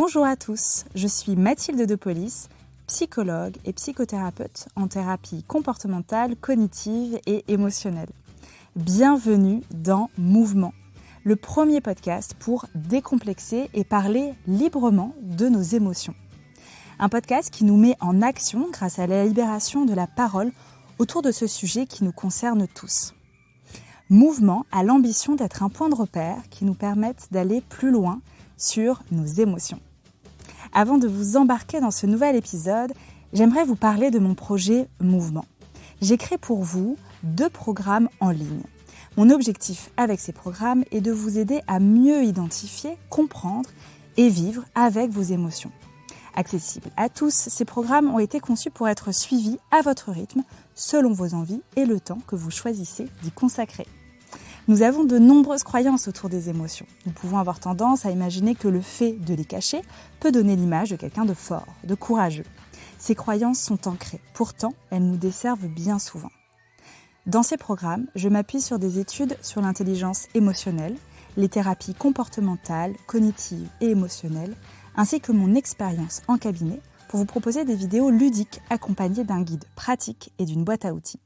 Bonjour à tous, je suis Mathilde de Polis, psychologue et psychothérapeute en thérapie comportementale, cognitive et émotionnelle. Bienvenue dans Mouvement, le premier podcast pour décomplexer et parler librement de nos émotions. Un podcast qui nous met en action grâce à la libération de la parole autour de ce sujet qui nous concerne tous. Mouvement a l'ambition d'être un point de repère qui nous permette d'aller plus loin sur nos émotions. Avant de vous embarquer dans ce nouvel épisode, j'aimerais vous parler de mon projet Mouvement. J'ai créé pour vous 2 programmes en ligne. Mon objectif avec ces programmes est de vous aider à mieux identifier, comprendre et vivre avec vos émotions. Accessibles à tous, ces programmes ont été conçus pour être suivis à votre rythme, selon vos envies et le temps que vous choisissez d'y consacrer. Nous avons de nombreuses croyances autour des émotions. Nous pouvons avoir tendance à imaginer que le fait de les cacher peut donner l'image de quelqu'un de fort, de courageux. Ces croyances sont ancrées, pourtant elles nous desservent bien souvent. Dans ces programmes, je m'appuie sur des études sur l'intelligence émotionnelle, les thérapies comportementales, cognitives et émotionnelles, ainsi que mon expérience en cabinet pour vous proposer des vidéos ludiques accompagnées d'un guide pratique et d'une boîte à outils.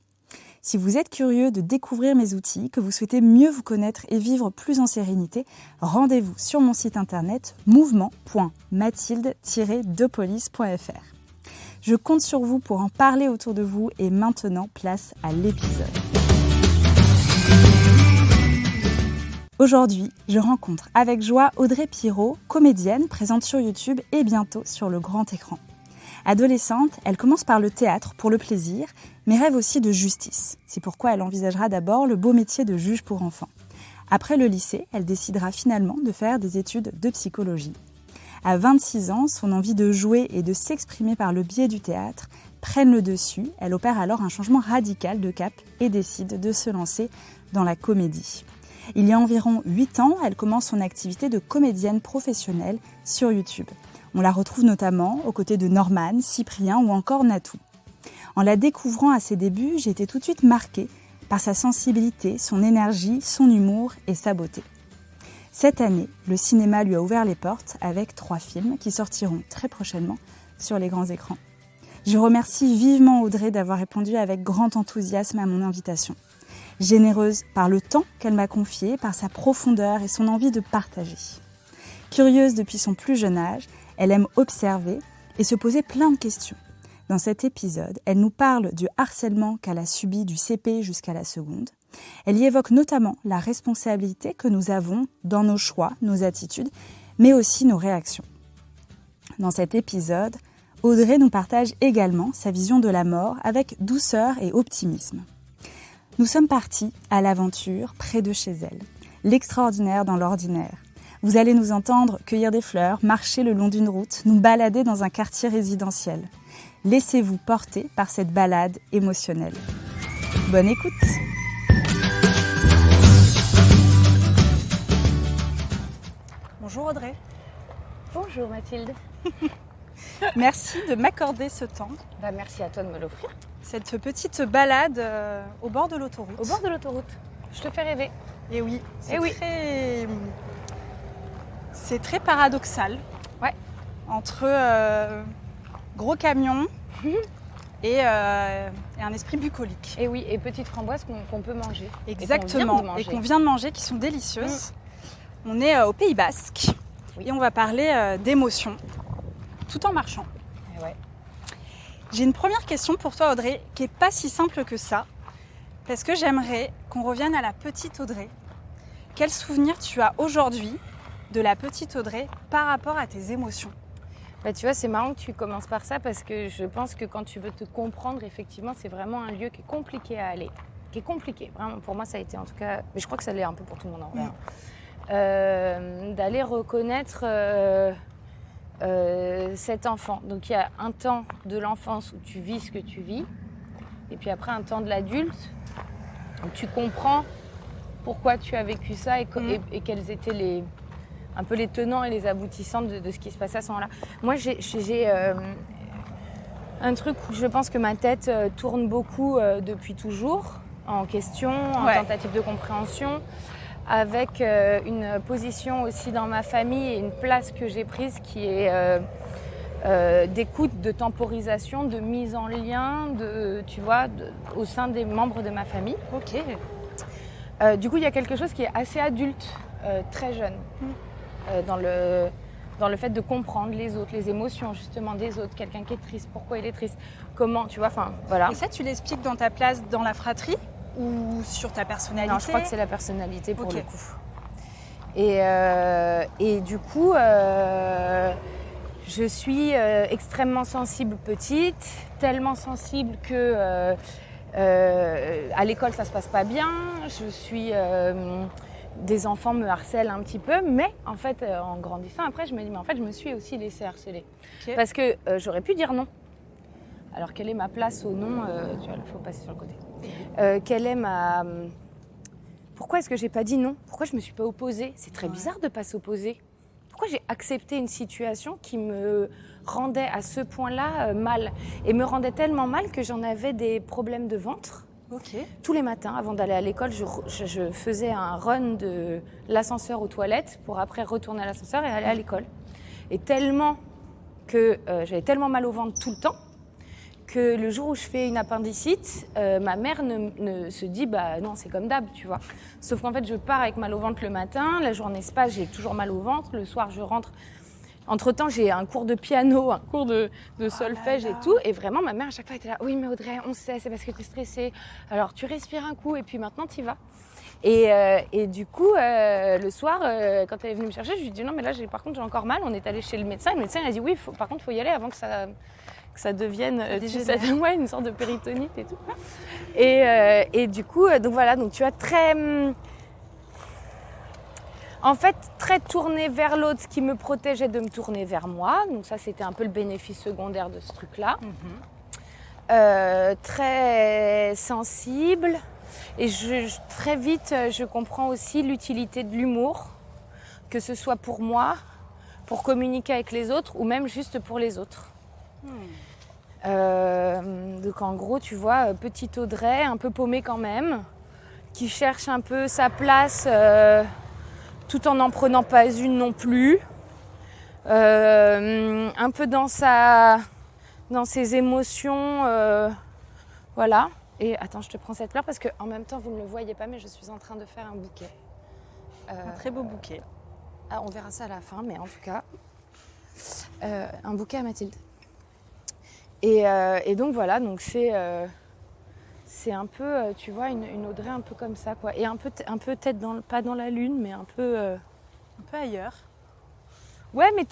Si vous êtes curieux de découvrir mes outils, que vous souhaitez mieux vous connaître et vivre plus en sérénité, rendez-vous sur mon site internet mouvement.mathilde-depolis.fr. Je compte sur vous pour en parler autour de vous et maintenant, place à l'épisode. Aujourd'hui, je rencontre avec joie Audrey Pirot, comédienne présente sur YouTube et bientôt sur le grand écran. Adolescente, elle commence par le théâtre pour le plaisir, mais rêve aussi de justice. C'est pourquoi elle envisagera d'abord le beau métier de juge pour enfants. Après le lycée, elle décidera finalement de faire des études de psychologie. À 26 ans, son envie de jouer et de s'exprimer par le biais du théâtre prennent le dessus. Elle opère alors un changement radical de cap et décide de se lancer dans la comédie. Il y a environ 8 ans, elle commence son activité de comédienne professionnelle sur YouTube. On la retrouve notamment aux côtés de Norman, Cyprien ou encore Natou. En la découvrant à ses débuts, j'ai été tout de suite marquée par sa sensibilité, son énergie, son humour et sa beauté. Cette année, le cinéma lui a ouvert les portes avec 3 films qui sortiront très prochainement sur les grands écrans. Je remercie vivement Audrey d'avoir répondu avec grand enthousiasme à mon invitation. Généreuse par le temps qu'elle m'a confié, par sa profondeur et son envie de partager. Curieuse depuis son plus jeune âge, elle aime observer et se poser plein de questions. Dans cet épisode, elle nous parle du harcèlement qu'elle a subi du CP jusqu'à la seconde. Elle y évoque notamment la responsabilité que nous avons dans nos choix, nos attitudes, mais aussi nos réactions. Dans cet épisode, Audrey nous partage également sa vision de la mort avec douceur et optimisme. Nous sommes partis à l'aventure près de chez elle, l'extraordinaire dans l'ordinaire. Vous allez nous entendre cueillir des fleurs, marcher le long d'une route, nous balader dans un quartier résidentiel. Laissez-vous porter par cette balade émotionnelle. Bonne écoute! Bonjour Audrey. Bonjour Mathilde. Merci de m'accorder ce temps. Merci à toi de me l'offrir. Cette petite balade au bord de l'autoroute. Au bord de l'autoroute. Je te fais rêver. Et oui, c'est très paradoxal. Ouais. Entre gros camion et un esprit bucolique. Et oui, et petites framboises qu'on peut manger. Exactement, et qu'on vient de manger, qui sont délicieuses. On est au Pays Basque et on va parler d'émotions tout en marchant. Et ouais. J'ai une première question pour toi Audrey, qui n'est pas si simple que ça, parce que j'aimerais qu'on revienne à la petite Audrey. Quel souvenir tu as aujourd'hui de la petite Audrey par rapport à tes émotions? Tu vois, c'est marrant que tu commences par ça parce que je pense que quand tu veux te comprendre, effectivement, c'est vraiment un lieu qui est compliqué à aller. Qui est compliqué, vraiment. Pour moi, ça a été en tout cas, mais je crois que ça l'est un peu pour tout le monde en vrai. D'aller reconnaître cet enfant. Donc il y a un temps de l'enfance où tu vis ce que tu vis, et puis après un temps de l'adulte où tu comprends pourquoi tu as vécu ça et quels étaient un peu les tenants et les aboutissants de ce qui se passait à ce moment-là. Moi, j'ai un truc où je pense que ma tête tourne beaucoup depuis toujours, en question, en tentative de compréhension. avec une position aussi dans ma famille et une place que j'ai prise qui est d'écoute, de temporisation, de mise en lien, tu vois, au sein des membres de ma famille. Ok. Du coup, il y a quelque chose qui est assez adulte, très jeune, dans le fait de comprendre les autres, les émotions justement des autres, quelqu'un qui est triste, pourquoi il est triste, comment, tu vois, enfin voilà. Et ça, tu l'expliques dans ta place dans la fratrie ou sur ta personnalité? Non, je crois que c'est la personnalité pour le coup. Et du coup, je suis extrêmement sensible petite, tellement sensible que à l'école ça se passe pas bien. Je suis des enfants me harcèlent un petit peu, mais en fait en grandissant après je me dis mais en fait je me suis aussi laissée harceler parce que j'aurais pu dire non. Alors quelle est ma place au non, tu vois, il faut passer sur le côté. Quelle est ma Pourquoi est-ce que j'ai pas dit non? Pourquoi je me suis pas opposée? C'est très bizarre de pas s'opposer. Pourquoi j'ai accepté une situation qui me rendait à ce point-là mal? Et me rendait tellement mal que j'en avais des problèmes de ventre. Tous les matins, avant d'aller à l'école, je faisais un run de l'ascenseur aux toilettes pour après retourner à l'ascenseur et aller à l'école. Et tellement que j'avais tellement mal au ventre tout le temps que le jour où je fais une appendicite, ma mère ne se dit bah non, c'est comme d'hab, tu vois. Sauf qu'en fait, je pars avec mal au ventre le matin, la journée se passe, j'ai toujours mal au ventre, le soir je rentre. Entre-temps, j'ai un cours de piano, un cours de solfège et tout. Et vraiment, ma mère, à chaque fois, était là. Oui, mais Audrey, on sait, c'est parce que tu es stressée. Alors, tu respires un coup et puis maintenant, tu y vas. Et du coup, le soir, quand elle est venue me chercher, je lui ai dit non, mais là, par contre, j'ai encore mal. On est allé chez le médecin. Et le médecin, il a dit oui, par contre, il faut y aller avant que ça devienne une sorte de péritonite et tout. Et du coup, donc voilà, donc tu vois, en fait, très tournée vers l'autre, ce qui me protégeait de me tourner vers moi. Donc ça, c'était un peu le bénéfice secondaire de ce truc-là. Très sensible. Et très vite, je comprends aussi l'utilité de l'humour, que ce soit pour moi, pour communiquer avec les autres, ou même juste pour les autres. Donc en gros, tu vois, petite Audrey, un peu paumée quand même, qui cherche un peu sa place... tout en n'en prenant pas une non plus, un peu dans ses émotions, voilà. Et attends, je te prends cette fleur parce qu'en même temps, vous ne le voyez pas, mais je suis en train de faire un bouquet. Un très beau bouquet. Ah, on verra ça à la fin, mais en tout cas, un bouquet à Mathilde. Et donc voilà, donc c'est un peu, tu vois, une Audrey un peu comme ça, quoi. Et un peu tête pas dans la lune, mais un peu... Un peu ailleurs. Ouais, mais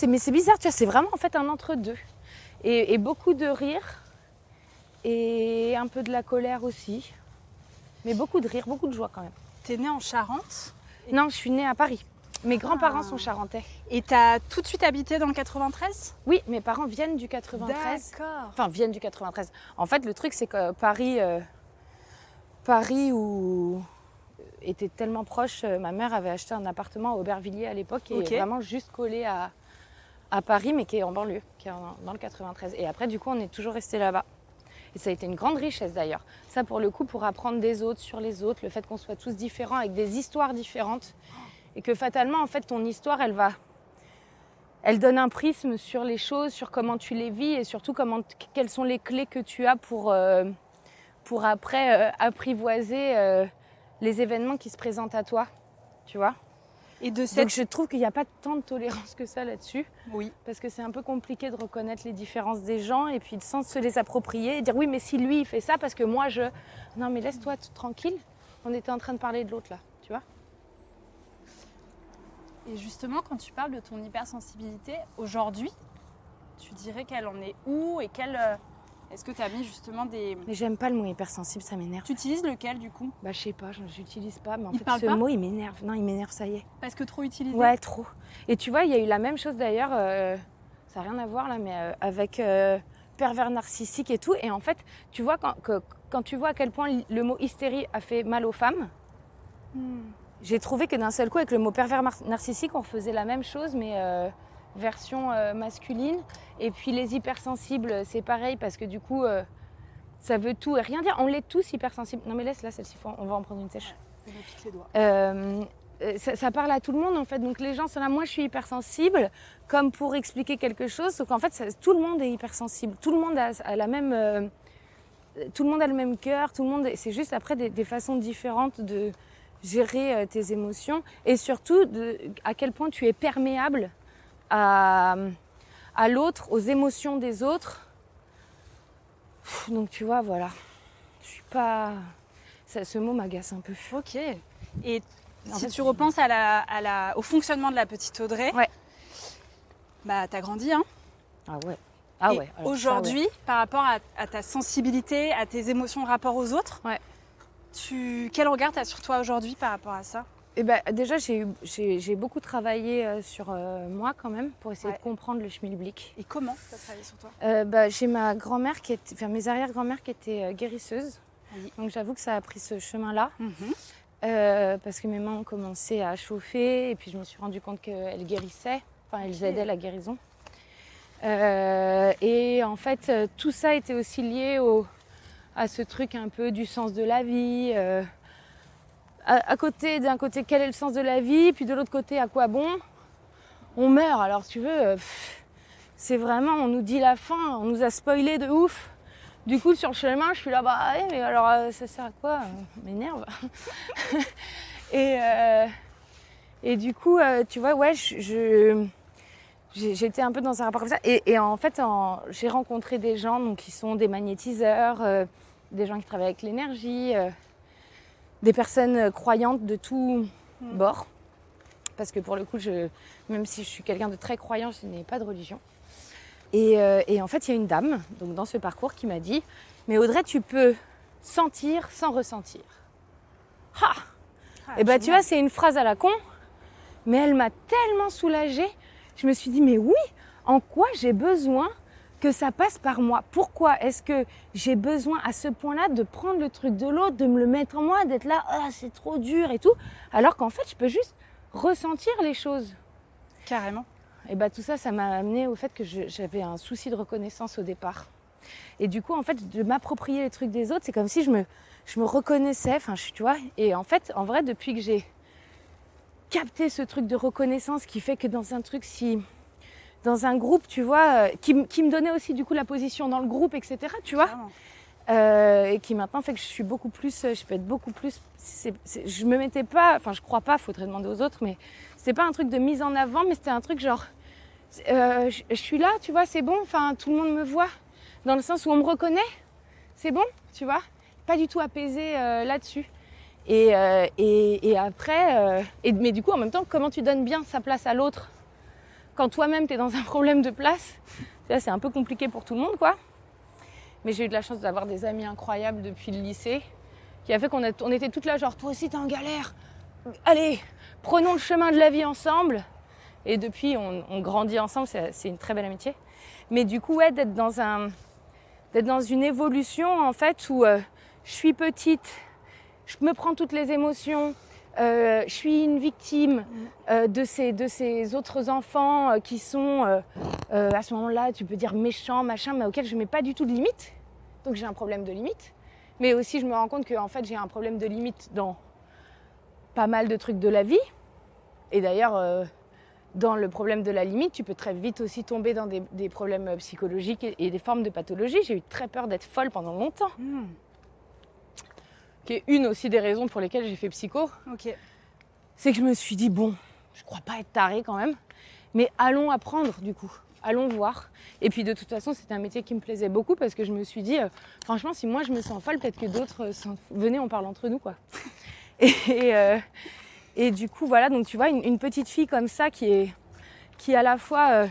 mais c'est bizarre, tu vois, c'est vraiment en fait un entre-deux. Et beaucoup de rire, et un peu de la colère aussi. Mais beaucoup de rire, beaucoup de joie quand même. T'es née en Charente? Non, je suis née à Paris. Mes grands-parents sont charentais. Et t'as tout de suite habité dans le 93? Oui, mes parents viennent du 93. D'accord. Enfin, viennent du 93. En fait, le truc, c'est que Paris où était tellement proche, ma mère avait acheté un appartement à Aubervilliers à l'époque, et vraiment juste collé à Paris, mais qui est en banlieue, qui est dans le 93. Et après, du coup, on est toujours resté là-bas. Et ça a été une grande richesse d'ailleurs. Ça, pour le coup, pour apprendre des autres sur les autres, le fait qu'on soit tous différents, avec des histoires différentes. Et que fatalement, en fait, ton histoire, elle donne un prisme sur les choses, sur comment tu les vis et surtout quelles sont les clés que tu as pour après apprivoiser les événements qui se présentent à toi, tu vois. Donc je trouve qu'il n'y a pas tant de tolérance que ça là-dessus. Oui. Parce que c'est un peu compliqué de reconnaître les différences des gens et puis sans se les approprier et dire oui, mais si lui il fait ça parce que moi je... Non mais laisse-toi tranquille, on était en train de parler de l'autre là, tu vois. Et justement, quand tu parles de ton hypersensibilité, aujourd'hui, tu dirais qu'elle en est où et est-ce que tu as mis justement des... Mais j'aime pas le mot hypersensible, ça m'énerve. Tu utilises lequel du coup? Bah je sais pas, j'utilise pas, mais en fait ce mot il m'énerve. Non, il m'énerve, ça y est. Parce que trop utilisé? Ouais, trop. Et tu vois, il y a eu la même chose d'ailleurs, ça n'a rien à voir là, mais avec pervers narcissique et tout. Et en fait, tu vois, quand tu vois à quel point le mot hystérie a fait mal aux femmes, j'ai trouvé que d'un seul coup, avec le mot pervers narcissique, on faisait la même chose, mais version masculine. Et puis les hypersensibles, c'est pareil, parce que du coup, ça veut tout et rien dire. On l'est tous hypersensibles. Non mais laisse là, celle-ci, on va en prendre une sèche. Ça parle à tout le monde en fait. Donc les gens sont là, moi je suis hypersensible, comme pour expliquer quelque chose. Donc en fait, tout le monde est hypersensible. Tout le monde a la même... tout le monde a le même cœur. C'est juste après des façons différentes de gérer tes émotions. Et surtout, à quel point tu es perméable à l'autre, aux émotions des autres. Donc tu vois, voilà. Je suis pas... ce mot m'agace un peu. Ok. Et si tu repenses au fonctionnement de la petite Audrey, ouais. Bah t'as grandi, hein. Ah ouais. Et ouais. Aujourd'hui, par rapport à ta sensibilité, à tes émotions, rapport aux autres, ouais. Quel regard t'as sur toi aujourd'hui par rapport à ça? Déjà, j'ai beaucoup travaillé sur moi quand même pour essayer de comprendre le schmilblick. Et comment tu as travaillé sur toi? J'ai ma grand-mère mes arrière-grand-mères qui étaient guérisseuses. Oui. Donc j'avoue que ça a pris ce chemin-là. Parce que mes mains ont commencé à chauffer et puis je me suis rendu compte qu'elles guérissaient. Enfin, elles aidaient la guérison. Et en fait, tout ça était aussi lié à ce truc un peu du sens de la vie. D'un côté, quel est le sens de la vie? Puis de l'autre côté, à quoi bon? On meurt. Alors, si tu veux, c'est vraiment, on nous dit la fin, on nous a spoilé de ouf. Du coup, sur le chemin, je suis là, mais alors, ça sert à quoi? M'énerve. Et du coup, tu vois, ouais, j'étais un peu dans un rapport comme ça. Et en fait, j'ai rencontré des gens donc, qui sont des magnétiseurs, des gens qui travaillent avec l'énergie, des personnes croyantes de tout bord. Parce que pour le coup, même si je suis quelqu'un de très croyant, je n'ai pas de religion. Et en fait, il y a une dame donc dans ce parcours qui m'a dit « Mais Audrey, tu peux sentir sans ressentir. » Et tu vois, c'est une phrase à la con, mais elle m'a tellement soulagée. Je me suis dit « Mais oui, en quoi j'ai besoin que ça passe par moi? Pourquoi est-ce que j'ai besoin à ce point-là de prendre le truc de l'autre, de me le mettre en moi, d'être là, c'est trop dur et tout, alors qu'en fait, je peux juste ressentir les choses. » Carrément. Et tout ça, ça m'a amené au fait que j'avais un souci de reconnaissance au départ. Et du coup, en fait, de m'approprier les trucs des autres, c'est comme si je me reconnaissais, tu vois. Et en fait, en vrai, depuis que j'ai capté ce truc de reconnaissance qui fait que dans un groupe, tu vois, qui me donnait aussi du coup la position dans le groupe, etc., tu vois. Et qui maintenant fait que je suis beaucoup plus, je peux être beaucoup plus, je me mettais pas, je crois pas, faudrait demander aux autres, mais c'était pas un truc de mise en avant, mais c'était un truc genre, je suis là, tu vois, c'est bon, tout le monde me voit, dans le sens où on me reconnaît, c'est bon, tu vois, pas du tout apaisé là-dessus. Et après, mais du coup, en même temps, comment tu donnes bien sa place à l'autre quand toi-même t'es dans un problème de place? Là, c'est un peu compliqué pour tout le monde, quoi. Mais j'ai eu de la chance d'avoir des amis incroyables depuis le lycée, qui a fait qu'on était toutes là, genre, toi aussi t'es en galère, allez, prenons le chemin de la vie ensemble. Et depuis, on grandit ensemble, c'est une très belle amitié. Mais du coup, ouais, d'être dans une évolution, en fait, où je suis petite, je me prends toutes les émotions, je suis une victime de ces autres enfants qui sont, à ce moment-là, tu peux dire méchants, machin, mais auxquels je ne mets pas du tout de limite. Donc j'ai un problème de limite. Mais aussi, je me rends compte qu'en fait, j'ai un problème de limite dans pas mal de trucs de la vie. Et d'ailleurs, dans le problème de la limite, tu peux très vite aussi tomber dans des problèmes psychologiques et des formes de pathologie. J'ai eu très peur d'être folle pendant longtemps. Qui est une aussi des raisons pour lesquelles j'ai fait psycho. Ok. C'est que je me suis dit, bon, je crois pas être tarée quand même, mais allons apprendre du coup, allons voir. Et puis de toute façon, c'était un métier qui me plaisait beaucoup parce que je me suis dit, franchement, si moi je me sens folle, peut-être que d'autres venez, on parle entre nous, quoi. Et du coup, voilà, donc tu vois, une petite fille comme ça qui à la fois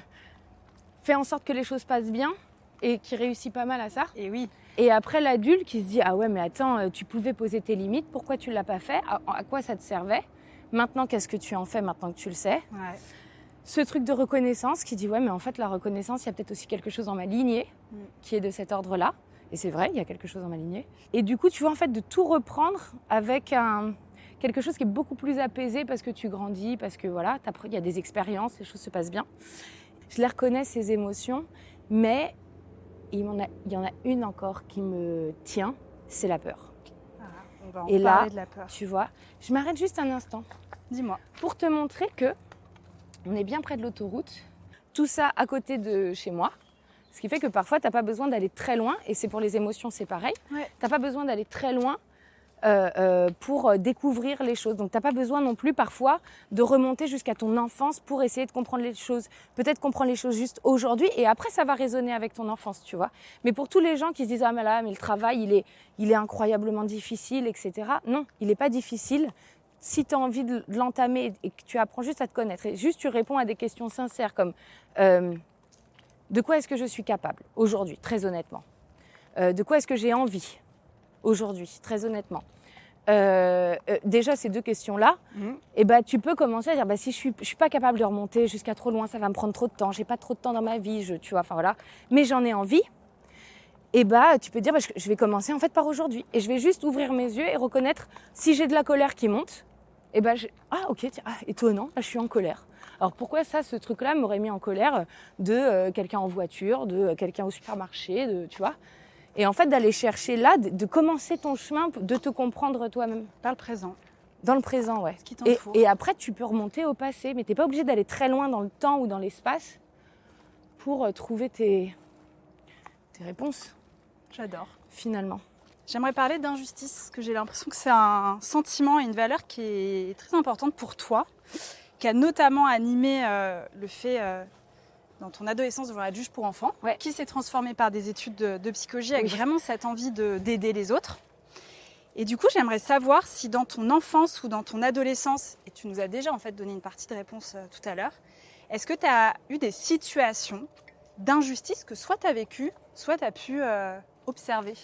fait en sorte que les choses passent bien et qui réussit pas mal à ça. Et oui. Et après, l'adulte qui se dit « Ah ouais, mais attends, tu pouvais poser tes limites, pourquoi tu ne l'as pas fait? À quoi ça te servait? Maintenant, qu'est-ce que tu en fais maintenant que tu le sais ?» Ce truc de reconnaissance qui dit « Ouais, mais en fait, la reconnaissance, il y a peut-être aussi quelque chose dans ma lignée qui est de cet ordre-là. » Et c'est vrai, il y a quelque chose dans ma lignée. Et du coup, tu vois, en fait, de tout reprendre avec quelque chose qui est beaucoup plus apaisé parce que tu grandis, parce que voilà, il y a des expériences, les choses se passent bien. Je les reconnais, ces émotions, mais il y en a une encore qui me tient, c'est la peur. On va en Et parler là, de la peur. tu vois, je m'arrête juste un instant Dis-moi. pour te montrer que on est bien près de l'autoroute. Tout ça à côté de chez moi. Ce qui fait que parfois, tu n'as pas besoin d'aller très loin. Et c'est pour les émotions, c'est pareil. Ouais. Tu n'as pas besoin d'aller très loin pour découvrir les choses. Donc, tu n'as pas besoin non plus parfois de remonter jusqu'à ton enfance pour essayer de comprendre les choses. Peut-être comprendre les choses juste aujourd'hui et après, ça va résonner avec ton enfance, tu vois. Mais pour tous les gens qui se disent « Ah, mais là, mais le travail, il est incroyablement difficile, etc. » Non, il n'est pas difficile. Si tu as envie de l'entamer et que tu apprends juste à te connaître et juste tu réponds à des questions sincères comme de quoi est-ce que je suis capable aujourd'hui, très honnêtement. De quoi est-ce que j'ai envie aujourd'hui, très honnêtement. Déjà, ces deux questions-là, et ben, tu peux commencer à dire si je suis pas capable de remonter jusqu'à trop loin, ça va me prendre trop de temps, j'ai pas trop de temps dans ma vie, tu vois, enfin voilà, mais j'en ai envie. Et tu peux dire je vais commencer en fait par aujourd'hui et je vais juste ouvrir mes yeux et reconnaître si j'ai de la colère qui monte. Et ok, tiens, étonnant, là je suis en colère. Alors pourquoi ce truc-là m'aurait mis en colère de quelqu'un en voiture, de quelqu'un au supermarché, tu vois. Et en fait d'aller chercher là, de commencer ton chemin, de te comprendre toi-même. Dans le présent. Dans le présent, ouais. Ce qui t'entoure. Et après tu peux remonter au passé, mais t'es pas obligé d'aller très loin dans le temps ou dans l'espace pour trouver tes réponses. J'adore. Finalement. J'aimerais parler d'injustice, parce que j'ai l'impression que c'est un sentiment et une valeur qui est très importante pour toi, qui a notamment animé le fait dans ton adolescence de vouloir être juge pour enfants, qui s'est transformé par des études de psychologie avec vraiment cette envie d'aider les autres. Et du coup, j'aimerais savoir si dans ton enfance ou dans ton adolescence, et tu nous as déjà en fait donné une partie de réponse tout à l'heure, est-ce que tu as eu des situations d'injustice que soit tu as vécues, soit tu as pu observer?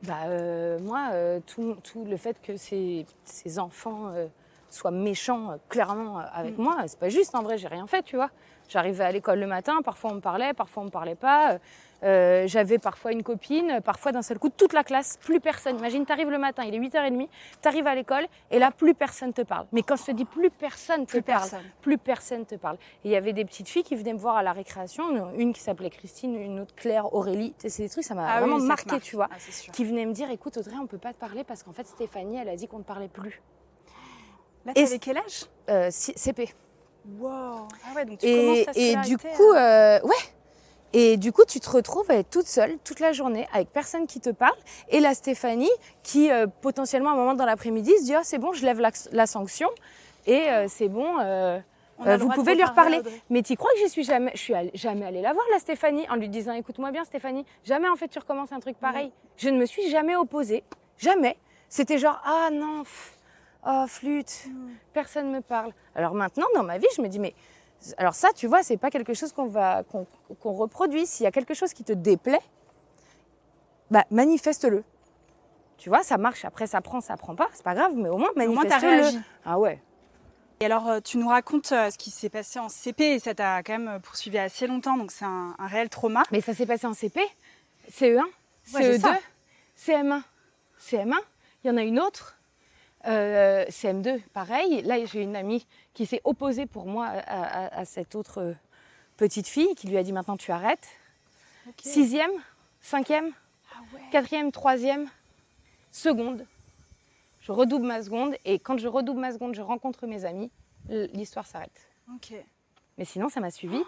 Moi, tout le fait que ces enfants soient méchants clairement avec moi, c'est pas juste. En vrai, j'ai rien fait, tu vois. J'arrivais à l'école le matin, parfois on me parlait, parfois on me parlait pas. J'avais parfois une copine, parfois d'un seul coup, toute la classe, plus personne. Imagine, t'arrives le matin, il est 8h30, t'arrives à l'école et là, plus personne te parle. Mais quand je te dis plus personne te parle. Et il y avait des petites filles qui venaient me voir à la récréation, une qui s'appelait Christine, une autre Claire, Aurélie. C'est des trucs, ça m'a vraiment marqué, tu vois. Qui venaient me dire, écoute Audrey, on peut pas te parler parce qu'en fait, Stéphanie, elle a dit qu'on ne te parlait plus. Là, t'avais quel âge? CP. Wow. Ah ouais, donc tu commences ta scolarité. Et du coup, Et du coup, tu te retrouves à être toute seule, toute la journée, avec personne qui te parle. Et la Stéphanie, qui potentiellement, à un moment dans l'après-midi, se dit « Oh, c'est bon, je lève la sanction. Et c'est bon, vous pouvez lui reparler. » Mais tu crois que je suis jamais allée la voir, la Stéphanie, en lui disant « Écoute-moi bien, Stéphanie, jamais en fait tu recommences un truc pareil. » Je ne me suis jamais opposée. Jamais. C'était genre « Ah non, oh, flûte, personne me parle. » Alors maintenant, dans ma vie, je me dis « Mais... » Alors ça, tu vois, c'est pas quelque chose qu'on reproduit. S'il y a quelque chose qui te déplaît, manifeste-le. Tu vois, ça marche. Après, ça prend pas. C'est pas grave, mais au moins, manifeste-le. Au moins, t'as réagi. Ah ouais. Et alors, tu nous racontes ce qui s'est passé en CP et ça t'a quand même poursuivi assez longtemps, donc c'est un réel trauma. Mais ça s'est passé en CP, CE1, CE2, CM1. CM1, il y en a une autre. CM2, pareil. Là, j'ai une amie qui s'est opposée pour moi à cette autre petite fille qui lui a dit maintenant tu arrêtes. Okay. 6e, 5e, 4e, 3e, seconde. Je redouble ma seconde et quand je redouble ma seconde, je rencontre mes amis, l'histoire s'arrête. Okay. Mais sinon, ça m'a suivi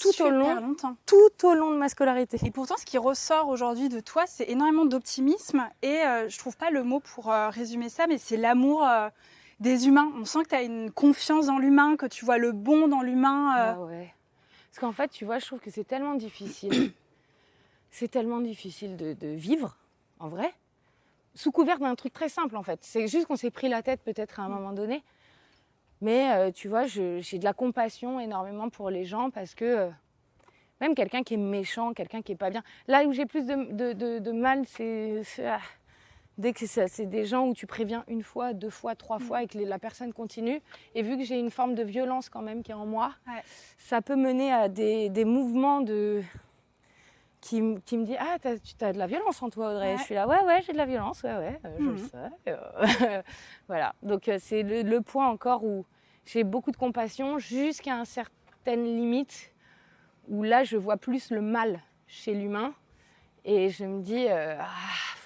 tout au long de ma scolarité. Et pourtant, ce qui ressort aujourd'hui de toi, c'est énormément d'optimisme et je trouve pas le mot pour résumer ça, mais c'est l'amour des humains. On sent que tu as une confiance dans l'humain, que tu vois le bon dans l'humain. Ah ouais. Parce qu'en fait, tu vois, je trouve que c'est tellement difficile. C'est tellement difficile de vivre, en vrai, sous couvert d'un truc très simple, en fait. C'est juste qu'on s'est pris la tête peut-être à un moment donné. Mais tu vois, j'ai de la compassion énormément pour les gens parce que même quelqu'un qui est méchant, quelqu'un qui est pas bien. Là où j'ai plus de mal, c'est dès que c'est des gens où tu préviens une fois, 2 fois, 3 fois et que la personne continue. Et vu que j'ai une forme de violence quand même qui est en moi, ça peut mener à des mouvements qui me dit « Ah, tu as de la violence en toi, Audrey ?» Je suis là « Ouais, j'ai de la violence, je le sais. » Voilà, donc c'est le point encore où j'ai beaucoup de compassion jusqu'à une certaine limite où là, je vois plus le mal chez l'humain et je me dis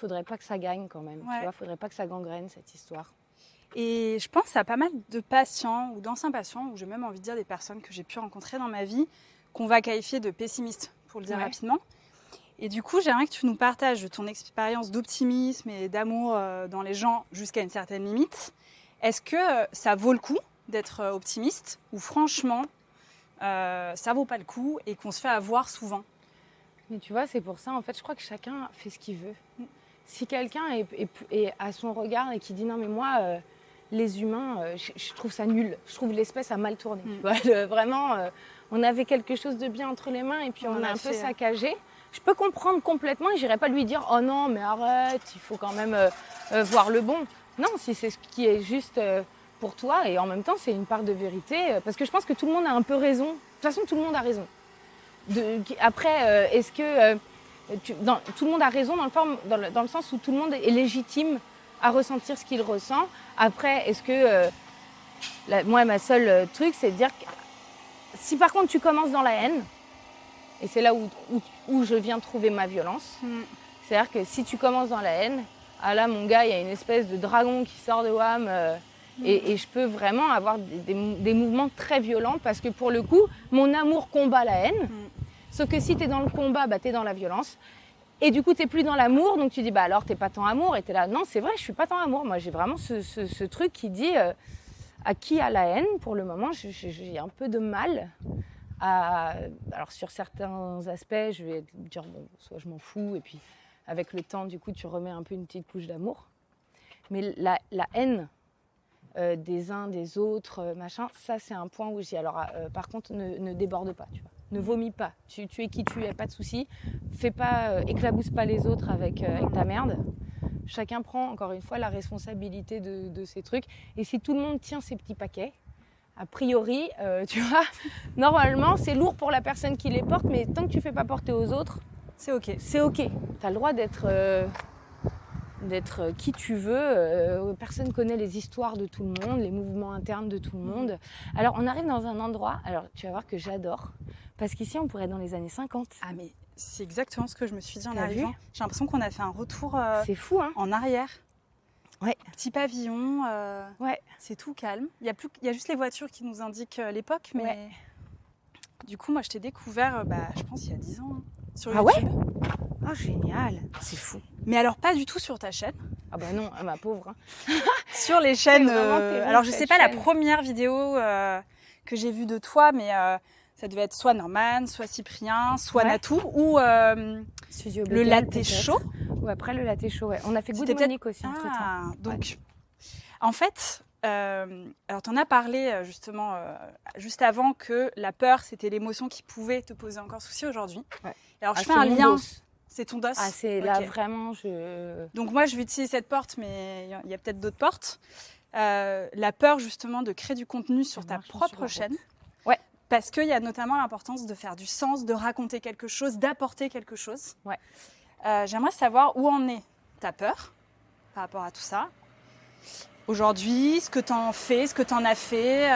faudrait pas que ça gagne quand même. Ouais. Tu vois, faudrait pas que ça gangrène cette histoire. Et je pense à pas mal de patients ou d'anciens patients, ou j'ai même envie de dire des personnes que j'ai pu rencontrer dans ma vie, qu'on va qualifier de pessimistes, pour le dire rapidement. Et du coup, j'aimerais que tu nous partages ton expérience d'optimisme et d'amour dans les gens jusqu'à une certaine limite. Est-ce que ça vaut le coup d'être optimiste ou franchement, ça vaut pas le coup et qu'on se fait avoir souvent? Mais tu vois, c'est pour ça, en fait, je crois que chacun fait ce qu'il veut. Si quelqu'un est à son regard et qui dit non, mais moi, les humains, je trouve ça nul. Je trouve l'espèce a mal tourné. Tu vois, vraiment, on avait quelque chose de bien entre les mains et puis on a un peu saccagé. Je peux comprendre complètement et j'irai pas lui dire oh non, mais arrête, il faut quand même voir le bon. Non, si c'est ce qui est juste pour toi et en même temps, c'est une part de vérité. Parce que je pense que tout le monde a un peu raison. De toute façon, tout le monde a raison. Après, est-ce que tout le monde a raison dans le sens où tout le monde est légitime à ressentir ce qu'il ressent. Après, est-ce que moi, ma seule truc, c'est de dire que si par contre tu commences dans la haine, et c'est là où je viens trouver ma violence, c'est-à-dire que si tu commences dans la haine, ah là mon gars, il y a une espèce de dragon qui sort de WAM. Et je peux vraiment avoir des mouvements très violents parce que pour le coup, mon amour combat la haine. Sauf que si tu es dans le combat, bah, tu es dans la violence. Et du coup, tu n'es plus dans l'amour. Donc tu dis, bah alors, tu n'es pas tant amour. Et tu es là, non, c'est vrai, je ne suis pas tant amour. Moi, j'ai vraiment ce truc qui dit à qui a la haine. Pour le moment, j'ai un peu de mal à... Alors, sur certains aspects, je vais dire, bon, soit je m'en fous. Et puis, avec le temps, du coup, tu remets un peu une petite couche d'amour. Mais la haine... des uns, des autres, machin, ça c'est un point où je dis alors par contre ne déborde pas, tu vois. Ne vomis pas, tu es qui tu es, pas de souci. Fais pas, éclabousse pas les autres avec ta merde. Chacun prend encore une fois la responsabilité de ces trucs. Et si tout le monde tient ses petits paquets, a priori, tu vois, normalement c'est lourd pour la personne qui les porte, mais tant que tu fais pas porter aux autres, c'est ok. C'est ok. T'as le droit d'être qui tu veux. Personne connaît les histoires de tout le monde, les mouvements internes de tout le monde. Alors, on arrive dans un endroit, alors tu vas voir que j'adore, parce qu'ici, on pourrait être dans les années 50. Ah, mais c'est exactement ce que je me suis dit en T'as arrivant. vu ? J'ai l'impression qu'on a fait un retour C'est fou, hein ? en arrière. Ouais. Petit pavillon, ouais. C'est tout calme. Il y a juste les voitures qui nous indiquent l'époque, mais ouais. Du coup, moi, je t'ai découvert, je pense, il y a 10 ans, sur YouTube. Ah ouais ? Oh, génial. C'est fou. Mais alors, pas du tout sur ta chaîne. Ah bah non, ma pauvre. Sur les chaînes... alors, je sais pas la première vidéo que j'ai vue de toi, mais ça devait être soit Norman, soit Cyprien, soit Natou, ou le latte chaud. Ou après le latte chaud, ouais. On a fait Good Monique aussi, entre-temps. Donc, en fait... alors, tu en as parlé justement juste avant que la peur, c'était l'émotion qui pouvait te poser encore souci aujourd'hui. Ouais. Alors, je fais un lien. C'est ton dos. Ah, c'est là vraiment, Donc, moi, je vais utiliser cette porte, mais il y a peut-être d'autres portes. La peur, justement, de créer du contenu sur ta propre chaîne. Ouais. Parce qu'il y a notamment l'importance de faire du sens, de raconter quelque chose, d'apporter quelque chose. Ouais. J'aimerais savoir où en est ta peur par rapport à tout ça. Aujourd'hui, ce que tu en fais, ce que tu en as fait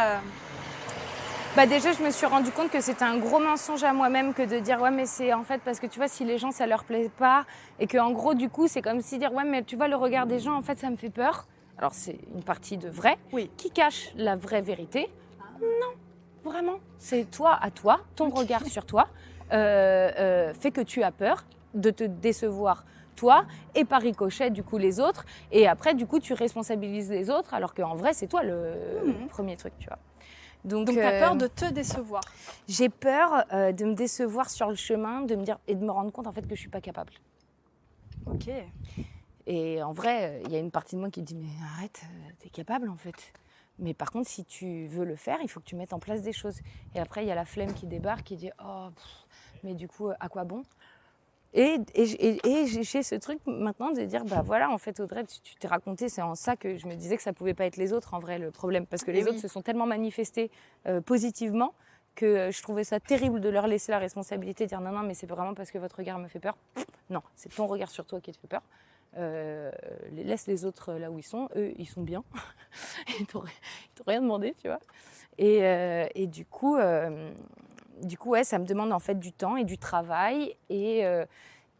Déjà, je me suis rendu compte que c'était un gros mensonge à moi-même que de dire « ouais, mais c'est en fait parce que tu vois, si les gens, ça leur plaît pas » et qu'en gros, du coup, c'est comme si dire « ouais, mais tu vois, le regard des gens, en fait, ça me fait peur ». Alors, c'est une partie de vrai qui cache la vraie vérité. Non, vraiment. C'est toi à toi, ton regard sur toi fait que tu as peur de te décevoir toi et par ricochet du coup les autres et après du coup tu responsabilises les autres alors qu'en vrai c'est toi le premier truc, tu vois. Donc tu as peur de te décevoir. J'ai peur de me décevoir sur le chemin, de me dire et de me rendre compte en fait que je suis pas capable. Ok. Et en vrai, il y a une partie de moi qui dit mais arrête, t'es capable en fait. Mais par contre, si tu veux le faire, il faut que tu mettes en place des choses. Et après, il y a la flemme qui débarque, qui dit oh, mais du coup, à quoi bon ? Et j'ai ce truc maintenant de dire voilà, en fait, Audrey, tu t'es raconté, c'est en ça que je me disais que ça pouvait pas être les autres en vrai le problème, parce que les autres se sont tellement manifestés positivement que je trouvais ça terrible de leur laisser la responsabilité, de dire non, mais c'est vraiment parce que votre regard me fait peur. Non, c'est ton regard sur toi qui te fait peur. Laisse les autres là où ils sont, eux ils sont bien, ils t'ont rien demandé, tu vois. Et du coup ouais, ça me demande en fait du temps et du travail et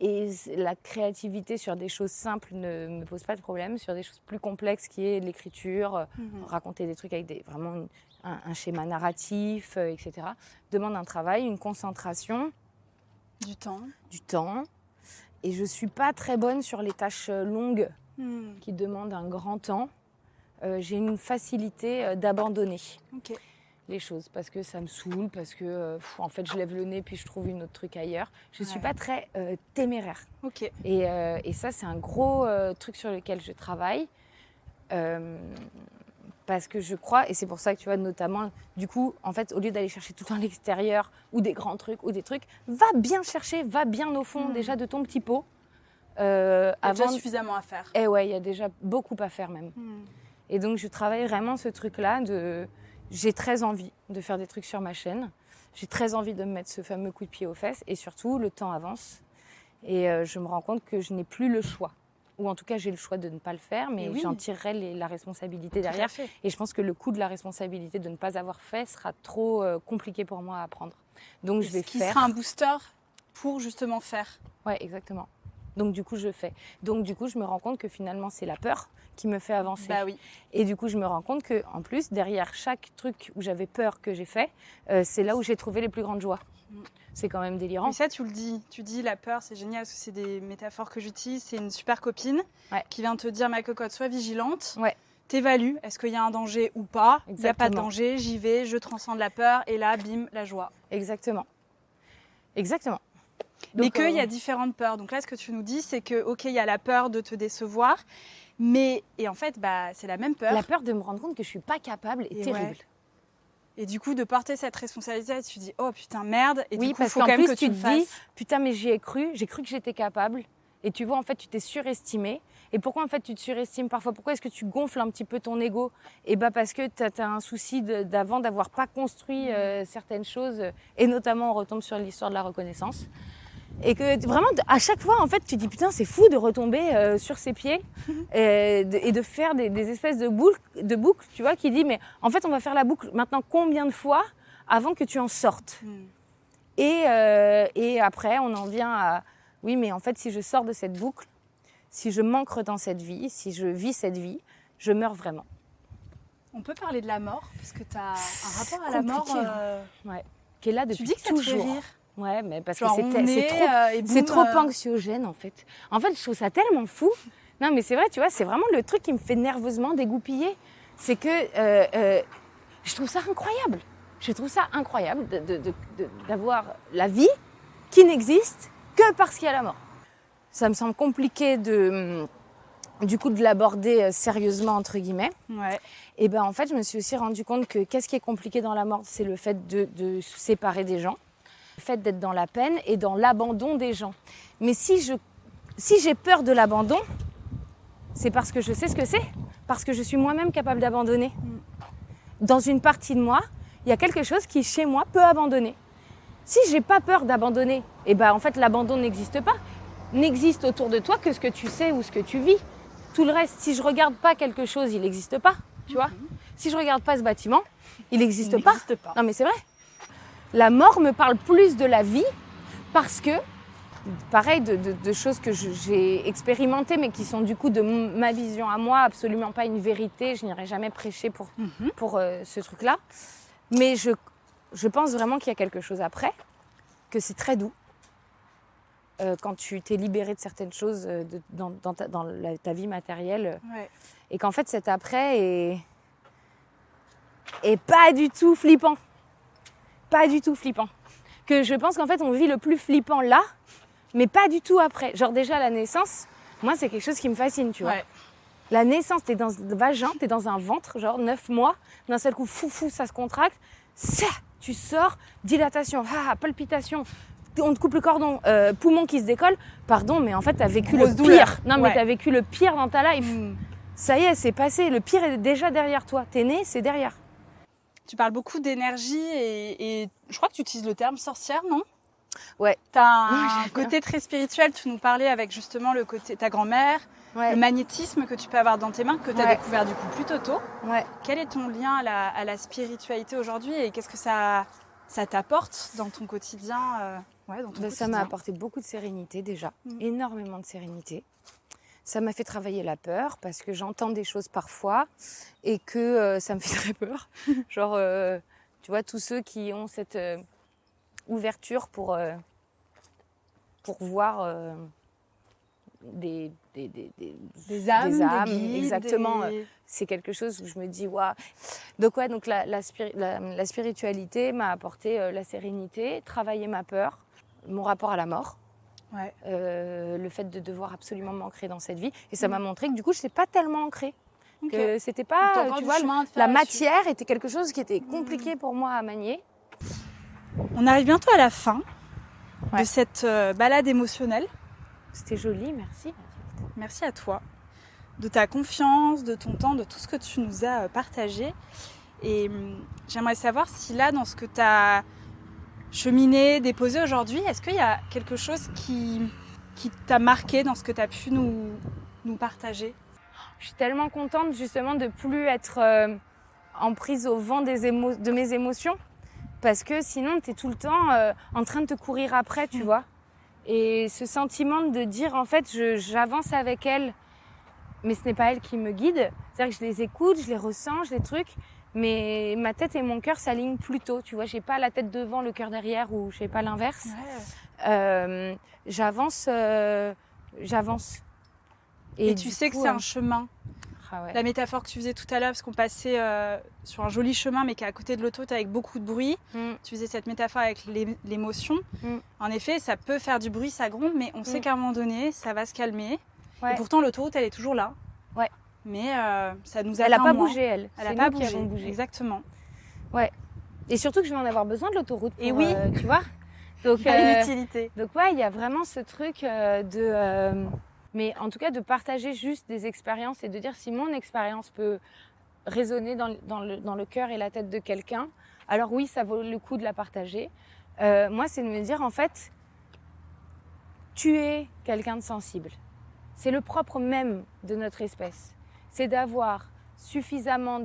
Et la créativité sur des choses simples ne me pose pas de problème. Sur des choses plus complexes, qui est l'écriture, raconter des trucs avec vraiment un schéma narratif, etc., demande un travail, une concentration. Du temps. Et je ne suis pas très bonne sur les tâches longues qui demandent un grand temps. J'ai une facilité d'abandonner les choses parce que ça me saoule, parce que en fait je lève le nez puis je trouve une autre truc ailleurs. Je ne suis pas très téméraire. Et ça, c'est un gros truc sur lequel je travaille. Parce que je crois, et c'est pour ça que tu vois, notamment, du coup, en fait, au lieu d'aller chercher tout le temps à l'extérieur ou des grands trucs ou des trucs, va bien chercher, va bien au fond déjà de ton petit pot. Il y a déjà suffisamment à faire. Eh ouais, il y a déjà beaucoup à faire même. Et donc, je travaille vraiment ce truc-là j'ai très envie de faire des trucs sur ma chaîne. J'ai très envie de me mettre ce fameux coup de pied aux fesses. Et surtout, le temps avance. Et je me rends compte que je n'ai plus le choix. Ou en tout cas, j'ai le choix de ne pas le faire, mais j'en tirerai la responsabilité derrière. Et je pense que le coût de la responsabilité de ne pas avoir fait sera trop compliqué pour moi à prendre. Donc, je vais faire. Ce qui sera un booster pour justement faire. Ouais, exactement. Donc, du coup, je fais. Donc, du coup, je me rends compte que finalement, c'est la peur qui me fait avancer. Bah oui. Et du coup, je me rends compte qu'en plus, derrière chaque truc où j'avais peur que j'ai fait, c'est là où j'ai trouvé les plus grandes joies. C'est quand même délirant. Mais ça, tu le dis. Tu dis la peur, c'est génial parce que c'est des métaphores que j'utilise. C'est une super copine qui vient te dire, ma cocotte, sois vigilante. T'évalues, est-ce qu'il y a un danger ou pas? Il n'y a pas de danger, j'y vais, je transcende la peur et là, bim, la joie. Exactement. Mais qu'il y a différentes peurs. Donc là, ce que tu nous dis, c'est que, ok, il y a la peur de te décevoir, mais, et en fait, c'est la même peur. La peur de me rendre compte que je ne suis pas capable est terrible. Ouais. Et du coup, de porter cette responsabilité, tu te dis, oh putain, merde. Et oui, du coup, parce faut qu'en quand même plus, que tu te le fasses. dis, putain, mais j'ai cru que j'étais capable. Et tu vois, en fait, tu t'es surestimé. Et pourquoi, en fait, tu te surestimes parfois? Pourquoi est-ce que tu gonfles un petit peu ton ego? Et parce que tu as un souci d'avant d'avoir pas construit certaines choses. Et notamment, on retombe sur l'histoire de la reconnaissance. Et que vraiment, à chaque fois, en fait, tu te dis, putain, c'est fou de retomber sur ses pieds et de faire des espèces de boucles, tu vois, qui dit, mais en fait, on va faire la boucle maintenant combien de fois avant que tu en sortes? Et après, on en vient à, oui, mais en fait, si je sors de cette boucle, si je m'ancre dans cette vie, si je vis cette vie, je meurs vraiment. On peut parler de la mort, parce que tu as un rapport à la mort qui est là depuis toujours. Tu dis que ça te fait rire. Ouais, mais parce genre que c'est trop anxiogène en fait. En fait, je trouve ça tellement fou. Non, mais c'est vrai, tu vois, c'est vraiment le truc qui me fait nerveusement dégoupiller. C'est que je trouve ça incroyable. Je trouve ça incroyable d'avoir la vie qui n'existe que parce qu'il y a la mort. Ça me semble compliqué du coup de l'aborder sérieusement entre guillemets. Et en fait, je me suis aussi rendu compte que qu'est-ce qui est compliqué dans la mort, c'est le fait de se séparer des gens. Le fait d'être dans la peine et dans l'abandon des gens. Mais si j'ai peur de l'abandon, c'est parce que je sais ce que c'est, parce que je suis moi-même capable d'abandonner. Dans une partie de moi, il y a quelque chose qui, chez moi, peut abandonner. Si j'ai pas peur d'abandonner, en fait, l'abandon n'existe pas. N'existe autour de toi que ce que tu sais ou ce que tu vis. Tout le reste, si je regarde pas quelque chose, il n'existe pas, tu vois. Si je regarde pas ce bâtiment, il n'existe pas. Non, mais c'est vrai. La mort me parle plus de la vie parce que, pareil, de choses que j'ai expérimentées mais qui sont du coup de ma vision à moi, absolument pas une vérité. Je n'irai jamais prêcher pour ce truc-là. Mais je pense vraiment qu'il y a quelque chose après, que c'est très doux. Quand tu t'es libéré de certaines choses dans ta vie matérielle. Et qu'en fait, cet après est pas du tout flippant. Pas du tout flippant. Que je pense qu'en fait, on vit le plus flippant là, mais pas du tout après. Genre déjà, la naissance, moi, c'est quelque chose qui me fascine, tu vois. La naissance, t'es dans le vagin, t'es dans un ventre, genre 9 mois. D'un seul coup, fou, ça se contracte. Ça, tu sors, dilatation, palpitation. On te coupe le cordon, poumon qui se décolle. Pardon, mais en fait, t'as vécu le pire. Non, mais t'as vécu le pire dans ta life. Ça y est, c'est passé. Le pire est déjà derrière toi. T'es né, c'est derrière. Tu parles beaucoup d'énergie et je crois que tu utilises le terme sorcière, non? Ouais. Tu as un côté très spirituel. Tu nous parlais avec justement le côté ta grand-mère, le magnétisme que tu peux avoir dans tes mains, que tu as découvert du coup plutôt tôt. Quel est ton lien à la spiritualité aujourd'hui et qu'est-ce que ça t'apporte dans ton quotidien Ouais, dans ton Ça quotidien. m'a apporté beaucoup de sérénité déjà, énormément de sérénité. Ça m'a fait travailler la peur parce que j'entends des choses parfois et que ça me fait très peur. Genre, tu vois, tous ceux qui ont cette ouverture pour voir des âmes, des âmes, des guides, exactement. des... C'est quelque chose où je me dis, waouh. Donc ouais, donc la spiritualité m'a apporté la sérénité, travailler ma peur, mon rapport à la mort. Ouais. Le fait de devoir absolument m'ancrer dans cette vie. Et ça m'a montré que du coup, je n'étais pas tellement ancrée. Okay. Que c'était pas, tu vois, la matière était quelque chose qui était compliqué pour moi à manier. On arrive bientôt à la fin de cette balade émotionnelle. C'était joli, merci. Merci à toi, de ta confiance, de ton temps, de tout ce que tu nous as partagé. Et j'aimerais savoir si là, dans ce que tu as cheminé, déposé aujourd'hui, est-ce qu'il y a quelque chose qui t'a marqué dans ce que tu as pu nous partager ? Je suis tellement contente justement de plus être en prise au vent de mes émotions, parce que sinon tu es tout le temps en train de te courir après, tu vois. Et ce sentiment de dire en fait j'avance avec elle, mais ce n'est pas elle qui me guide. C'est-à-dire que je les écoute, je les ressens, je les trucs, mais ma tête et mon cœur s'alignent plutôt, tu vois. J'ai pas la tête devant, le cœur derrière, ou je sais pas l'inverse. Ouais. J'avance. Et tu sais que c'est un chemin. Ah ouais. La métaphore que tu faisais tout à l'heure, parce qu'on passait sur un joli chemin, mais qui est à côté de l'autoroute avec beaucoup de bruit. Tu faisais cette métaphore avec l'émotion. En effet, ça peut faire du bruit, ça gronde, mais on sait qu'à un moment donné, ça va se calmer. Ouais. Et pourtant, l'autoroute, elle est toujours là. Ouais. Mais ça nous a. Elle n'a pas bougé, elle. Elle n'a pas bougé. Exactement. Ouais. Et surtout que je vais en avoir besoin de l'autoroute. Et oui. Tu vois. Donc, il y a une utilité. Donc ouais, il y a vraiment ce truc mais en tout cas, de partager juste des expériences et de dire si mon expérience peut résonner dans le cœur et la tête de quelqu'un, alors oui, ça vaut le coup de la partager. Moi, c'est de me dire, en fait, tu es quelqu'un de sensible. C'est le propre même de notre espèce. C'est d'avoir suffisamment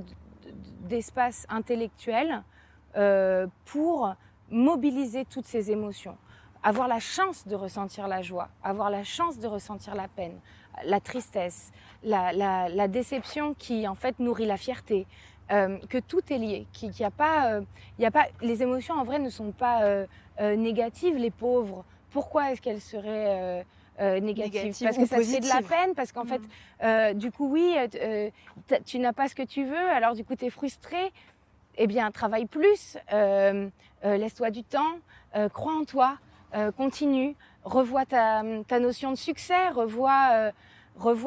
d'espace intellectuel pour mobiliser toutes ces émotions. Avoir la chance de ressentir la joie, avoir la chance de ressentir la peine, la tristesse, la déception qui en fait nourrit la fierté, que tout est lié, qu'il y a pas, les émotions en vrai ne sont pas négatives, les pauvres. Pourquoi est-ce qu'elles seraient négatives? Parce que ça te fait de la peine, parce qu'en fait, du coup oui, tu n'as pas ce que tu veux, alors du coup tu es frustré. Eh bien, travaille plus, laisse-toi du temps, crois en toi. Continue, revois ta notion de succès, revois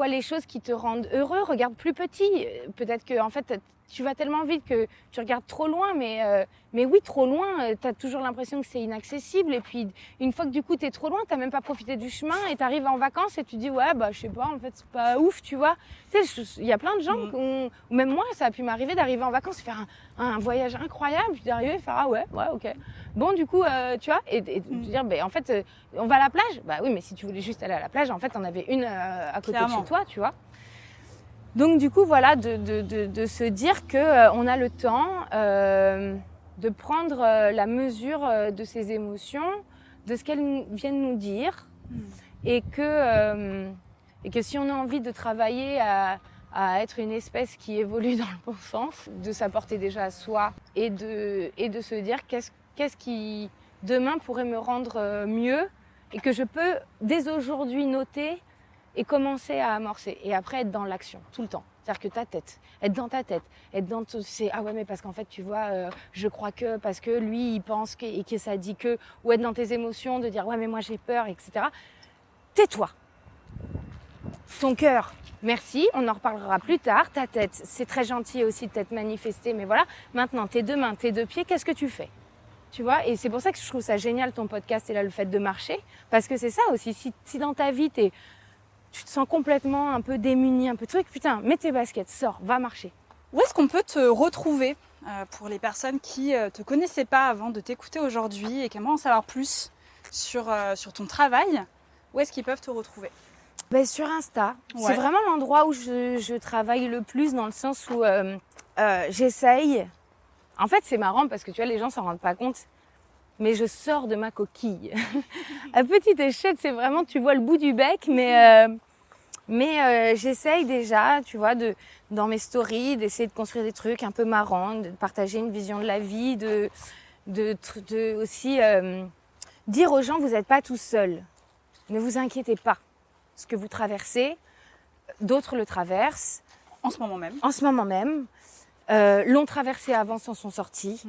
les choses qui te rendent heureux, regarde plus petit. Peut-être que en fait tu vas tellement vite que tu regardes trop loin, mais oui, trop loin, tu as toujours l'impression que c'est inaccessible. Et puis une fois que du coup tu es trop loin, tu n'as même pas profité du chemin et tu arrives en vacances et tu dis ouais, bah je sais pas, en fait c'est pas ouf, tu vois. Tu sais, il y a plein de gens, ou même moi, ça a pu m'arriver d'arriver en vacances, faire un voyage incroyable, puis d'arriver et faire ah ouais, ok. Bon, du coup, tu vois, et de dire, ben, en fait, on va à la plage. Bah oui, mais si tu voulais juste aller à la plage, en fait, on avait une à côté de chez toi, tu vois. Donc, du coup, voilà, de se dire que on a le temps de prendre la mesure de ces émotions, de ce qu'elles viennent nous dire, et que si on a envie de travailler à être une espèce qui évolue dans le bon sens, de s'apporter déjà à soi et de se dire qu'est-ce qui demain pourrait me rendre mieux et que je peux dès aujourd'hui noter et commencer à amorcer et après être dans l'action tout le temps. C'est-à-dire que être dans ta tête, être dans c'est ah ouais mais parce qu'en fait tu vois je crois que parce que lui il pense que et que ça dit que, ou être dans tes émotions de dire ouais mais moi j'ai peur, etc. Tais-toi. Ton cœur, merci, on en reparlera plus tard. Ta tête, c'est très gentil aussi de t'être manifestée, mais voilà. Maintenant, tes deux mains, tes deux pieds, qu'est-ce que tu fais? Tu vois, et c'est pour ça que je trouve ça génial ton podcast et là le fait de marcher, parce que c'est ça aussi. Si dans ta vie tu te sens complètement un peu démuni, un peu truc, putain, mets tes baskets, sors, va marcher. Où est-ce qu'on peut te retrouver pour les personnes qui te connaissaient pas avant de t'écouter aujourd'hui et qui aimeraient en savoir plus sur ton travail? Où est-ce qu'ils peuvent te retrouver? Ben, sur Insta, c'est vraiment l'endroit où je travaille le plus, dans le sens où j'essaye. En fait, c'est marrant parce que tu vois, les gens s'en rendent pas compte. mais je sors de ma coquille. À petite échelle, c'est vraiment, tu vois le bout du bec, mais j'essaye déjà, tu vois, dans mes stories, d'essayer de construire des trucs un peu marrants, de partager une vision de la vie, de aussi dire aux gens, vous n'êtes pas tout seul. Ne vous inquiétez pas. Ce que vous traversez, d'autres le traversent. En ce moment même. En ce moment même. L'ont traversé avant, s'en sont sortis.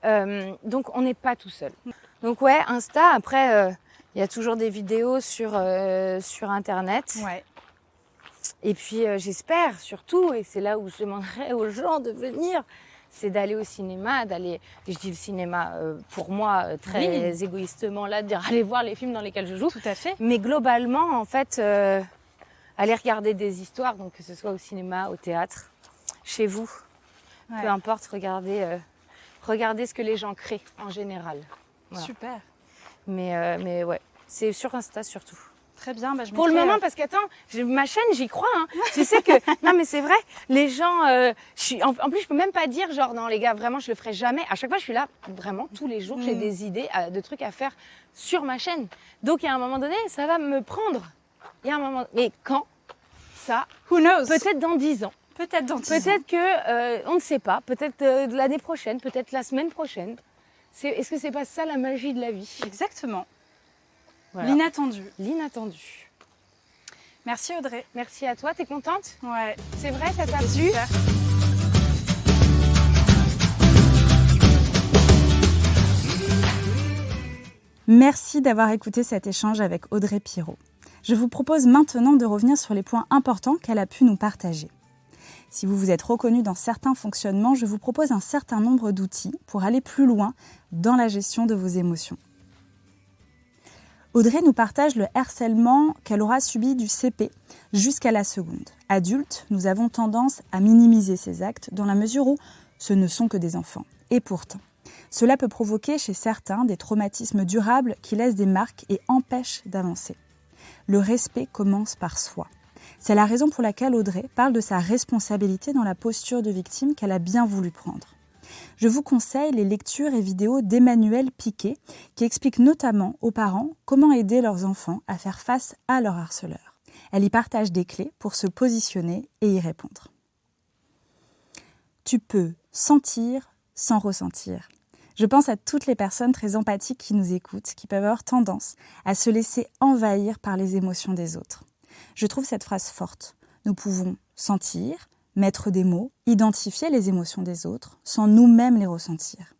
Donc, on n'est pas tout seul. Donc, ouais, Insta, après, il y a toujours des vidéos sur Internet. Ouais. Et puis, j'espère surtout, et c'est là où je demanderais aux gens de venir, c'est d'aller au cinéma, je dis le cinéma pour moi, très égoïstement, là, de dire aller voir les films dans lesquels je joue. Tout à fait. Mais globalement, en fait, aller regarder des histoires, donc que ce soit au cinéma, au théâtre, chez vous. Ouais. Peu importe, regardez ce que les gens créent en général. Voilà. Super. Mais ouais, c'est sur Insta surtout. Très bien. Bah, Pour le moment, parce qu'attends, ma chaîne, j'y crois. Hein. Tu sais que... Non, mais c'est vrai, les gens... en plus, je peux même pas dire, genre, non, les gars, vraiment, je le ferai jamais. À chaque fois, je suis là, vraiment, tous les jours, j'ai des idées de trucs à faire sur ma chaîne. Donc, il y a un moment donné, ça va me prendre. Il y a un moment... Mais quand ça... Who knows? Peut-être dans 10 ans. Peut-être dans 10 ans. Peut-être que, on ne sait pas, peut-être l'année prochaine, peut-être la semaine prochaine. Est-ce que c'est pas ça la magie de la vie? Exactement. Voilà. L'inattendu. L'inattendu. Merci Audrey. Merci à toi, t'es contente? Ouais. C'est vrai, ça t'a plu? Super. Merci d'avoir écouté cet échange avec Audrey Pirot. Je vous propose maintenant de revenir sur les points importants qu'elle a pu nous partager. Si vous vous êtes reconnu dans certains fonctionnements, je vous propose un certain nombre d'outils pour aller plus loin dans la gestion de vos émotions. Audrey nous partage le harcèlement qu'elle aura subi du CP jusqu'à la seconde. Adulte, nous avons tendance à minimiser ces actes dans la mesure où ce ne sont que des enfants. Et pourtant, cela peut provoquer chez certains des traumatismes durables qui laissent des marques et empêchent d'avancer. Le respect commence par soi. C'est la raison pour laquelle Audrey parle de sa responsabilité dans la posture de victime qu'elle a bien voulu prendre. Je vous conseille les lectures et vidéos d'Emmanuel Piquet qui explique notamment aux parents comment aider leurs enfants à faire face à leur harceleur. Elle y partage des clés pour se positionner et y répondre. Tu peux sentir sans ressentir. Je pense à toutes les personnes très empathiques qui nous écoutent, qui peuvent avoir tendance à se laisser envahir par les émotions des autres. Je trouve cette phrase forte. Nous pouvons sentir, mettre des mots, identifier les émotions des autres, sans nous-mêmes les ressentir.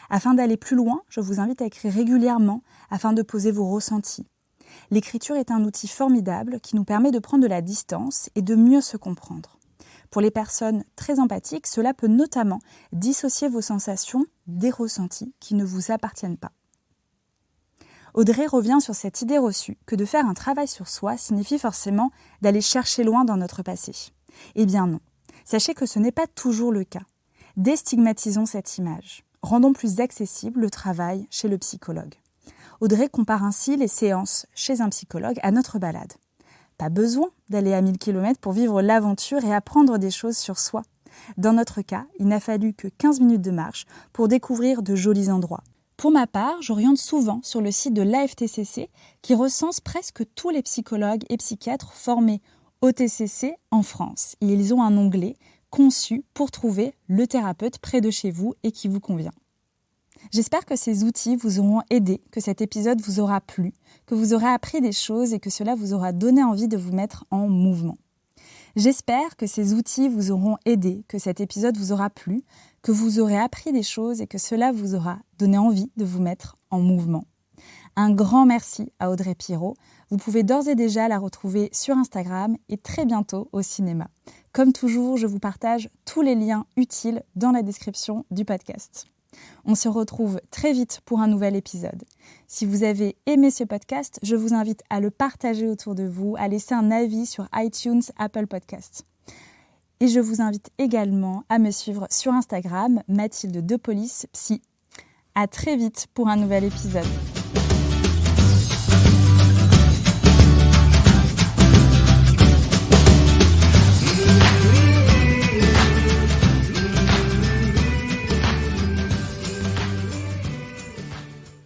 Afin d'aller plus loin, je vous invite à écrire régulièrement afin de poser vos ressentis. L'écriture est un outil formidable qui nous permet de prendre de la distance et de mieux se comprendre. Pour les personnes très empathiques, cela peut notamment dissocier vos sensations des ressentis qui ne vous appartiennent pas. Audrey revient sur cette idée reçue que de faire un travail sur soi signifie forcément d'aller chercher loin dans notre passé. Eh bien non. Sachez que ce n'est pas toujours le cas. Déstigmatisons cette image. Rendons plus accessible le travail chez le psychologue. Audrey compare ainsi les séances chez un psychologue à notre balade. Pas besoin d'aller à 1000 km pour vivre l'aventure et apprendre des choses sur soi. Dans notre cas, il n'a fallu que 15 minutes de marche pour découvrir de jolis endroits. Pour ma part, j'oriente souvent sur le site de l'AFTCC qui recense presque tous les psychologues et psychiatres formés au TCC en France. Et ils ont un onglet conçu pour trouver le thérapeute près de chez vous et qui vous convient. J'espère que ces outils vous auront aidé, que cet épisode vous aura plu, que vous aurez appris des choses et que cela vous aura donné envie de vous mettre en mouvement. J'espère que ces outils vous auront aidé, que cet épisode vous aura plu, que vous aurez appris des choses et que cela vous aura donné envie de vous mettre en mouvement. Un grand merci à Audrey Pirot. Vous pouvez d'ores et déjà la retrouver sur Instagram et très bientôt au cinéma. Comme toujours, je vous partage tous les liens utiles dans la description du podcast. On se retrouve très vite pour un nouvel épisode. Si vous avez aimé ce podcast, je vous invite à le partager autour de vous, à laisser un avis sur iTunes, Apple Podcasts. Et je vous invite également à me suivre sur Instagram, Mathilde de Police Psy. À très vite pour un nouvel épisode.